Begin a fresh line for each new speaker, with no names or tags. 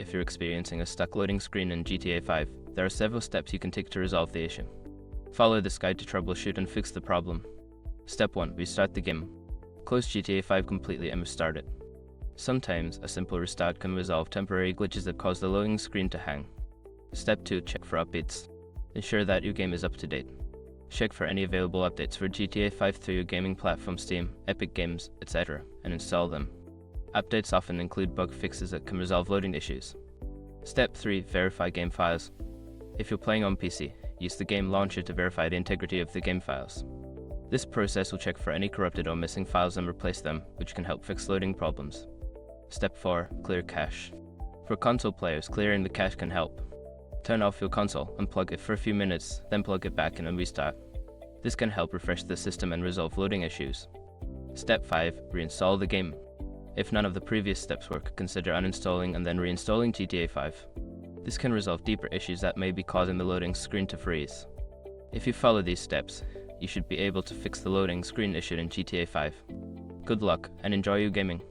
if you're experiencing a stuck loading screen in GTA 5, there are several steps you can take to resolve the issue. Follow this guide to troubleshoot and fix the problem. Step 1. Restart the game. Close GTA 5 completely and restart it. Sometimes, a simple restart can resolve temporary glitches that cause the loading screen to hang. Step 2. Check for updates. Ensure that your game is up to date. Check for any available updates for GTA 5 through your gaming platform Steam, Epic Games, etc., and install them. Updates often include bug fixes that can resolve loading issues. Step 3. Verify game files. If you're playing on PC, use the game launcher to verify the integrity of the game files. This process will check for any corrupted or missing files and replace them, which can help fix loading problems. Step 4. Clear cache. For console players, clearing the cache can help. Turn off your console, unplug it for a few minutes, then plug it back in and restart. This can help refresh the system and resolve loading issues. Step 5. Reinstall the game. If none of the previous steps work, consider uninstalling and then reinstalling GTA 5. This can resolve deeper issues that may be causing the loading screen to freeze. If you follow these steps, you should be able to fix the loading screen issue in GTA 5. Good luck and enjoy your gaming.